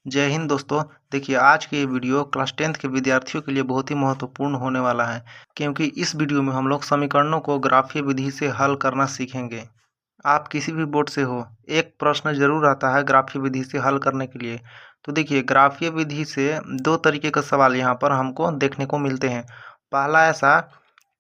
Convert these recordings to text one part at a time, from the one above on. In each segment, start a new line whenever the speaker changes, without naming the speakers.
जय हिंद दोस्तों। देखिए, आज की ये वीडियो क्लास 10th के विद्यार्थियों के लिए बहुत ही महत्वपूर्ण होने वाला है, क्योंकि इस वीडियो में हम लोग समीकरणों को ग्राफीय विधि से हल करना सीखेंगे। आप किसी भी बोर्ड से हो, एक प्रश्न जरूर आता है ग्राफीय विधि से हल करने के लिए। तो देखिए, ग्राफीय विधि से दो तरीके का सवाल यहाँ पर हमको देखने को मिलते हैं। पहला ऐसा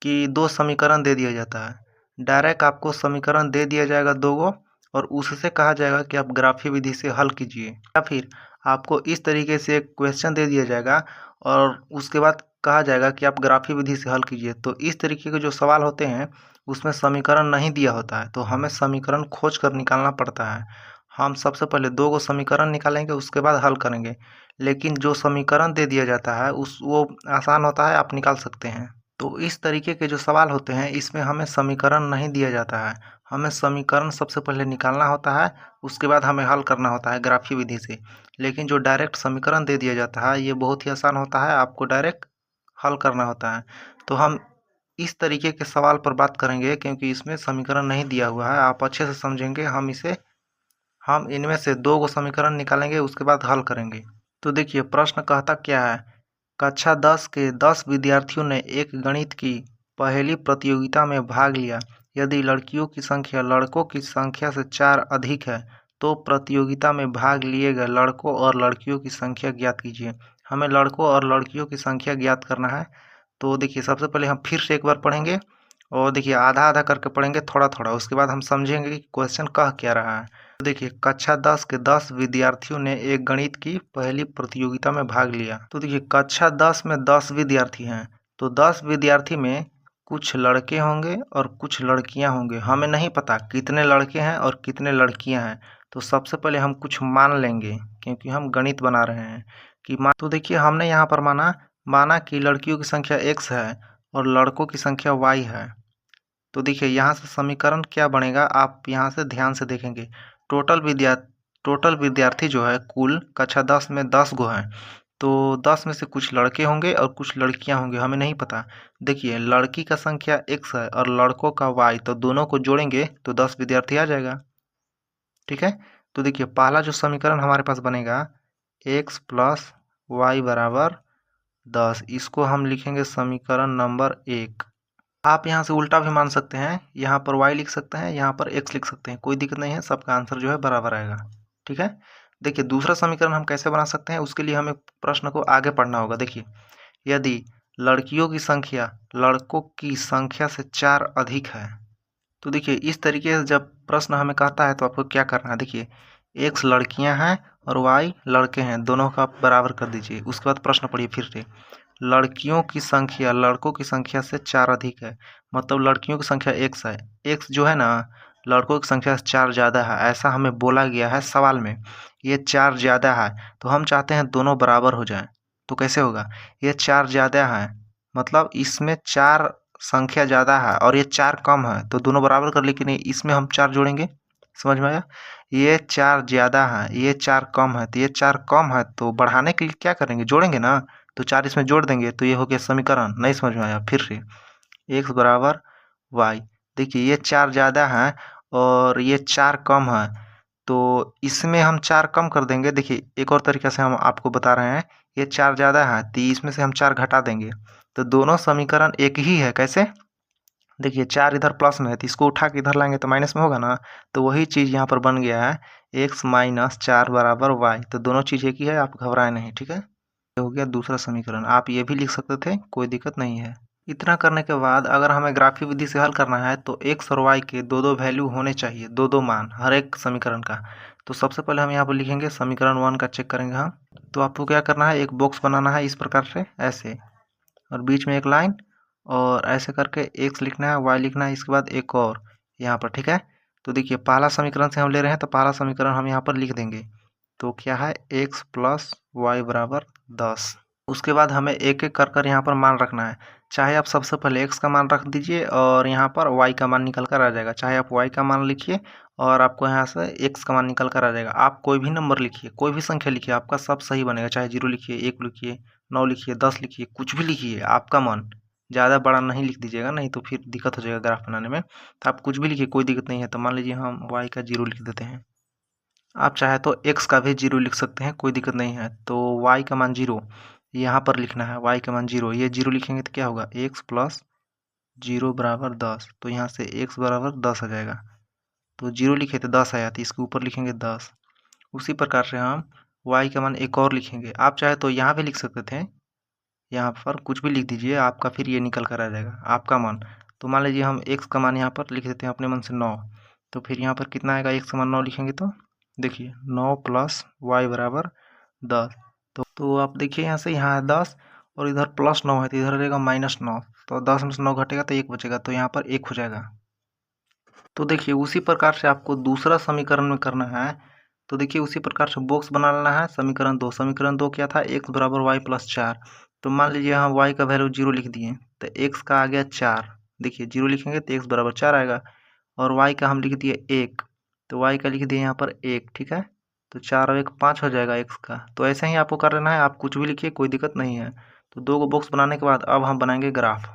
कि दो समीकरण दे दिया जाता है, डायरेक्ट आपको समीकरण दे दिया जाएगा दो गो, और उससे कहा जाएगा कि आप ग्राफीय विधि से हल कीजिए। या फिर आपको इस तरीके से एक क्वेश्चन दे दिया जाएगा और उसके बाद कहा जाएगा कि आप ग्राफीय विधि से हल कीजिए। तो इस तरीके के जो सवाल होते हैं उसमें समीकरण नहीं दिया होता है, तो हमें समीकरण खोज कर निकालना पड़ता है। हम सबसे पहले दो गो समीकरण निकालेंगे, उसके बाद हल करेंगे। लेकिन जो समीकरण दे दिया जाता है वो आसान होता है, आप निकाल सकते हैं। तो इस तरीके के जो सवाल होते हैं इसमें हमें समीकरण नहीं दिया जाता है, हमें समीकरण सबसे पहले निकालना होता है, उसके बाद हमें हल करना होता है ग्राफीय विधि से। लेकिन जो डायरेक्ट समीकरण दे दिया जाता है ये बहुत ही आसान होता है, आपको डायरेक्ट हल करना होता है। तो हम इस तरीके के सवाल पर बात करेंगे, क्योंकि इसमें समीकरण नहीं दिया हुआ है, आप अच्छे से समझेंगे। हम इनमें से दो गो समीकरण निकालेंगे, उसके बाद हल करेंगे। तो देखिए, प्रश्न कहता क्या है। कक्षा 10 के 10 विद्यार्थियों ने एक गणित की पहेली प्रतियोगिता में भाग लिया। यदि लड़कियों की संख्या लड़कों की संख्या से 4 अधिक है तो प्रतियोगिता में भाग लिए गए लड़कों और लड़कियों की संख्या ज्ञात कीजिए। हमें लड़कों और लड़कियों की संख्या ज्ञात करना है। तो देखिए, सबसे पहले हम फिर से एक बार पढ़ेंगे, और देखिए आधा आधा करके पढ़ेंगे थोड़ा थोड़ा, उसके बाद हम समझेंगे कि क्वेश्चन कह क्या रहा है। तो देखिए, कक्षा 10 के 10 विद्यार्थियों ने एक गणित की पहली प्रतियोगिता में भाग लिया। तो देखिए, कक्षा 10 में 10 विद्यार्थी हैं, तो 10 विद्यार्थी में कुछ लड़के होंगे और कुछ लड़कियां होंगे। हमें नहीं पता कितने लड़के हैं और कितने लड़कियां हैं, तो सबसे पहले हम कुछ मान लेंगे, क्योंकि हम गणित बना रहे हैं। तो देखिए, हमने यहाँ पर माना माना कि लड़कियों की संख्या x है और लड़कों की संख्या y है। तो देखिए, यहाँ से समीकरण क्या बनेगा, आप यहाँ से ध्यान से देखेंगे। टोटल विद्यार्थी जो है, कुल कक्षा 10 में 10 गो हैं, तो 10 में से कुछ लड़के होंगे और कुछ लड़कियां होंगे, हमें नहीं पता। देखिए, लड़की का संख्या x है और लड़कों का y, तो दोनों को जोड़ेंगे तो 10 विद्यार्थी आ जाएगा। ठीक है। तो देखिए, पहला जो समीकरण हमारे पास बनेगा x प्लस वाई बराबर 10, इसको हम लिखेंगे समीकरण नंबर 1। आप यहाँ से उल्टा भी मान सकते हैं, यहाँ पर y लिख सकते हैं, यहाँ पर x लिख सकते हैं, कोई दिक्कत नहीं है, सबका आंसर जो है बराबर आएगा। ठीक है। देखिए, दूसरा समीकरण हम कैसे बना सकते हैं, उसके लिए हमें प्रश्न को आगे पढ़ना होगा। देखिए, यदि लड़कियों की संख्या लड़कों की संख्या से 4 अधिक है, तो देखिए इस तरीके से जब प्रश्न हमें कहता है तो आपको क्या करना है। देखिए, x लड़कियां हैं और y लड़के हैं, दोनों का आप बराबर कर दीजिए। उसके बाद प्रश्न पढ़िए फिर से। लड़कियों की संख्या लड़कों की संख्या से 4 अधिक है, मतलब लड़कियों की संख्या x है, x जो है ना लड़कों की संख्या से 4 ज़्यादा है, ऐसा हमें बोला गया है सवाल में। ये 4 ज़्यादा है, तो हम चाहते हैं दोनों बराबर हो जाएं। तो कैसे होगा, ये 4 ज़्यादा है, मतलब इसमें 4 संख्या ज़्यादा है और ये 4 कम है, तो दोनों बराबर कर, लेकिन इसमें हम 4 जोड़ेंगे। समझ में आया। ये 4 ज़्यादा है, ये 4 कम है, तो ये 4 कम है, तो बढ़ाने के लिए क्या करेंगे, जोड़ेंगे ना। तो 4 इसमें जोड़ देंगे, तो ये हो गया समीकरण। नहीं समझ में आया, फिर से x बराबर y। देखिए, ये 4 ज़्यादा है और ये 4 कम है, तो इसमें हम 4 कम कर देंगे। देखिए, एक और तरीके से हम आपको बता रहे हैं, ये 4 ज़्यादा है तो इसमें से हम 4 घटा देंगे, तो दोनों समीकरण एक ही है। कैसे, देखिए 4 इधर प्लस में है, तो इसको उठा के इधर लाएंगे तो माइनस में होगा ना, तो वही चीज़ यहाँ पर बन गया है, x माइनस 4 बराबर y। तो दोनों चीज़ एक ही है, आप घबराएं नहीं। ठीक है, ये हो गया दूसरा समीकरण। आप ये भी लिख सकते थे, कोई दिक्कत नहीं है। इतना करने के बाद अगर हमें ग्राफीय विधि से हल करना है तो x और y के दो दो वैल्यू होने चाहिए, दो दो मान हर एक समीकरण का। तो सबसे पहले हम यहाँ पर लिखेंगे समीकरण 1 का चेक करेंगे हम। तो आपको क्या करना है, एक बॉक्स बनाना है इस प्रकार से, ऐसे, और बीच में एक लाइन, और ऐसे करके x लिखना है, y लिखना है, इसके बाद एक और यहाँ पर। ठीक है। तो देखिए, पहला समीकरण से हम ले रहे हैं, तो पहला समीकरण हम यहाँ पर लिख देंगे। तो क्या है, x प्लस वाई बराबर 10। उसके बाद हमें एक एक कर कर यहाँ पर मान रखना है। चाहे आप सबसे पहले x का मान रख दीजिए और यहाँ पर y का मान निकल कर आ जाएगा, चाहे आप y का मान लिखिए और आपको यहाँ से x का मान निकल कर आ जाएगा। आप कोई भी नंबर लिखिए, कोई भी संख्या लिखिए, आपका सब सही बनेगा। चाहे 0 लिखिए, 1 लिखिए, 9 लिखिए, 10 लिखिए, कुछ भी लिखिए, आपका मन। ज़्यादा बड़ा नहीं लिख दीजिएगा, नहीं तो फिर दिक्कत हो जाएगा ग्राफ बनाने में। तो आप कुछ भी लिखिए, कोई दिक्कत नहीं है। तो मान लीजिए हम y का 0 लिख देते हैं। आप चाहे तो x का भी 0 लिख सकते हैं, कोई दिक्कत नहीं है। तो y का मान 0 यहाँ पर लिखना है, y का मान 0, ये 0 लिखेंगे तो क्या होगा, x प्लस 0 बराबर 10। तो यहाँ से x बराबर 10 आ जाएगा। तो 0 लिखे तो 10 आया, तो इसके ऊपर लिखेंगे 10। उसी प्रकार से हम y का मान एक और लिखेंगे। आप चाहे तो यहाँ पे लिख सकते थे, यहाँ पर कुछ भी लिख दीजिए, आपका फिर ये निकल कर आ जाएगा आपका मान। तो मान लीजिए हम x का मान यहाँ पर लिख देते हैं अपने मन से 9। तो फिर यहाँ पर कितना आएगा, x का मान 9 लिखेंगे तो देखिए 9 प्लस y बराबर 10। तो आप देखिए यहाँ से यहाँ है 10 और इधर प्लस 9 है, तो इधर रहेगा -9। तो 10 में से 9 घटेगा तो 1 बचेगा, तो यहाँ पर 1 हो जाएगा। तो देखिए उसी प्रकार से आपको दूसरा समीकरण में करना है। तो देखिए उसी प्रकार से बॉक्स बना लेना है। समीकरण 2, समीकरण 2 क्या था, x बराबर वाई प्लस 4। तो मान लीजिए हम y का वैल्यू 0 लिख दिए, तो x का आ गया 4। देखिए 0 लिखेंगे तो x बराबर 4 आएगा, और y का हम लिख दिए 1, तो y का लिख दिए यहाँ पर 1, ठीक है। तो 4 और 1 5 हो जाएगा x का। तो ऐसे ही आपको कर लेना है, आप कुछ भी लिखिए, कोई दिक्कत नहीं है। तो 2 बॉक्स बनाने के बाद अब हम बनाएंगे ग्राफ।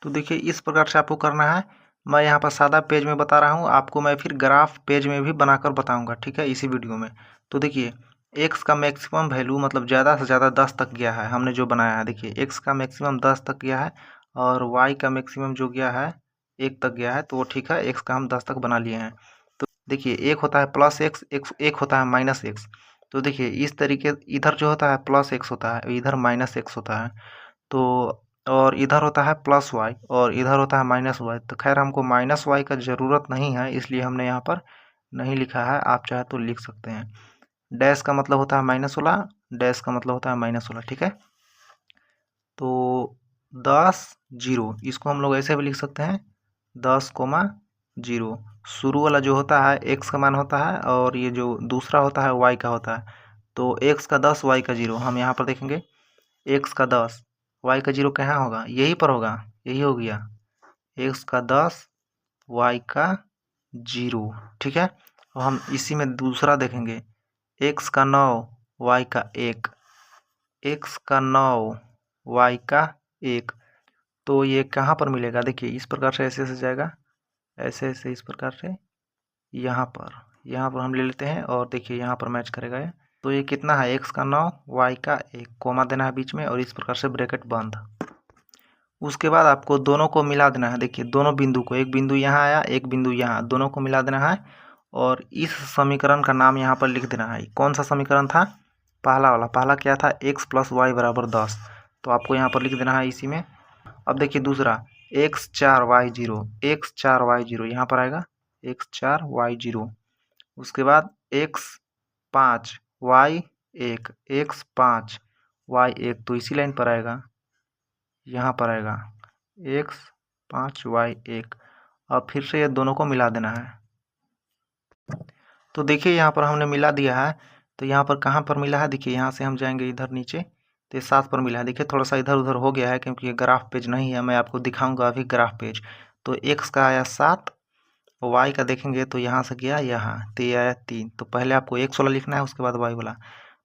तो देखिए इस प्रकार से आपको करना है। मैं यहाँ पर सादा पेज में बता रहा हूँ, आपको मैं फिर ग्राफ पेज में भी बनाकर बताऊँगा, ठीक है, इसी वीडियो में। तो देखिए x का मैक्सिमम वैल्यू मतलब ज़्यादा से ज़्यादा 10 तक गया है, हमने जो बनाया है। देखिए x का मैक्सिमम 10 तक गया है, और y का मैक्सिमम जो गया है 1 तक गया है, तो वो ठीक है, x का हम 10 तक बना लिए हैं। तो देखिए एक होता है प्लस एक्स, एक होता है माइनस एक्स। तो देखिए इस तरीके, इधर जो होता है प्लस एक्स होता है, इधर माइनस एक्स होता है। तो और इधर होता है प्लस वाई और इधर होता है माइनस वाई। तो खैर हमको माइनस वाई का ज़रूरत नहीं है, इसलिए हमने यहाँ पर नहीं लिखा है। आप चाहे तो लिख सकते हैं। डैश का मतलब होता है माइनस वाला, डैश का मतलब होता है माइनस वाला, ठीक है। तो 10 0, इसको हम लोग ऐसे भी लिख सकते हैं, 10,0। शुरू वाला जो होता है x का मान होता है, और ये जो दूसरा होता है y का होता है। तो x का 10 y का 0, हम यहाँ पर देखेंगे x का 10 y का 0 कहाँ होगा, यहीं पर होगा, यही हो गया x का 10 y का 0, ठीक है। और हम इसी में दूसरा देखेंगे, x का 9 y का 1, x का 9 y का 1। तो ये कहाँ पर मिलेगा, देखिए इस प्रकार से ऐसे ऐसे जाएगा, ऐसे ऐसे इस प्रकार से यहाँ पर हम ले लेते हैं, और देखिए यहाँ पर मैच करेगा ये। तो ये कितना है, x का 9 y का 1, कोमा देना है बीच में, और इस प्रकार से ब्रैकेट बंद। उसके बाद आपको दोनों को मिला देना है। देखिए दोनों बिंदु को, एक बिंदु यहाँ आया, एक बिंदु यहाँ, दोनों को मिला देना है, और इस समीकरण का नाम यहाँ पर लिख देना है। कौन सा समीकरण था, पहला वाला। पहला क्या था, x प्लस वाई बराबर 10। तो आपको यहाँ पर लिख देना है इसी में। अब देखिए दूसरा, x 4 y 0, x 4 y 0 यहाँ पर आएगा, x 4 y 0। उसके बाद x 5 y 1, x 5 y 1, तो इसी लाइन पर आएगा, यहाँ पर आएगा x 5 y 1। अब फिर से ये दोनों को मिला देना है। तो देखिए यहाँ पर हमने मिला दिया है। तो यहाँ पर कहाँ पर मिला है, देखिए यहाँ से हम जाएंगे इधर नीचे, तो 7 पर मिला है। देखिए थोड़ा सा इधर उधर हो गया है, क्योंकि ये ग्राफ पेज नहीं है। मैं आपको दिखाऊंगा अभी ग्राफ पेज। तो x का आया 7, y का देखेंगे तो यहाँ से गया यहाँ, तो ये आया 3। तो पहले आपको x वाला लिखना है, उसके बाद y वाला।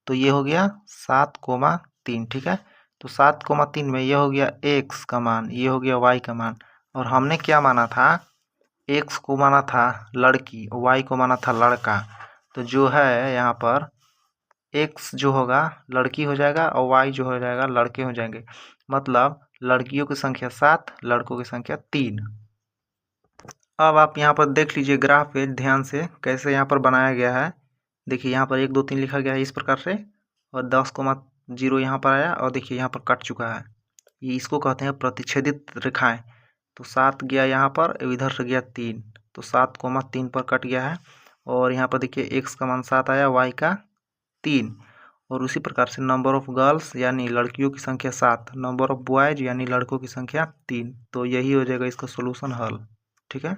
तो ये हो गया 7,3, ठीक है। तो 7,3 में ये हो गया x का मान, ये हो गया y का मान। और हमने क्या माना था, x को माना था लड़की, y को माना था लड़का। तो जो है यहाँ पर x जो होगा लड़की हो जाएगा, और y जो हो जाएगा लड़के हो जाएंगे। मतलब लड़कियों की संख्या 7, लड़कों की संख्या 3। अब आप यहाँ पर देख लीजिए ग्राफ पे ध्यान से, कैसे यहाँ पर बनाया गया है। देखिए यहाँ पर 1 2 3 लिखा गया है इस प्रकार से, और 10,0 यहाँ पर आया, और देखिए यहाँ पर कट चुका है। ये इसको कहते हैं प्रतिच्छेदित रेखाएं। तो 7 गया यहाँ पर, इधर से गया 3, तो 7,3 पर कट गया है। और यहाँ पर देखिए x का मान 7 आया, y का 3। और उसी प्रकार से नंबर ऑफ गर्ल्स यानी लड़कियों की संख्या 7, नंबर ऑफ बॉयज यानी लड़कों की संख्या 3। तो यही हो जाएगा इसका सोल्यूशन हल, ठीक है।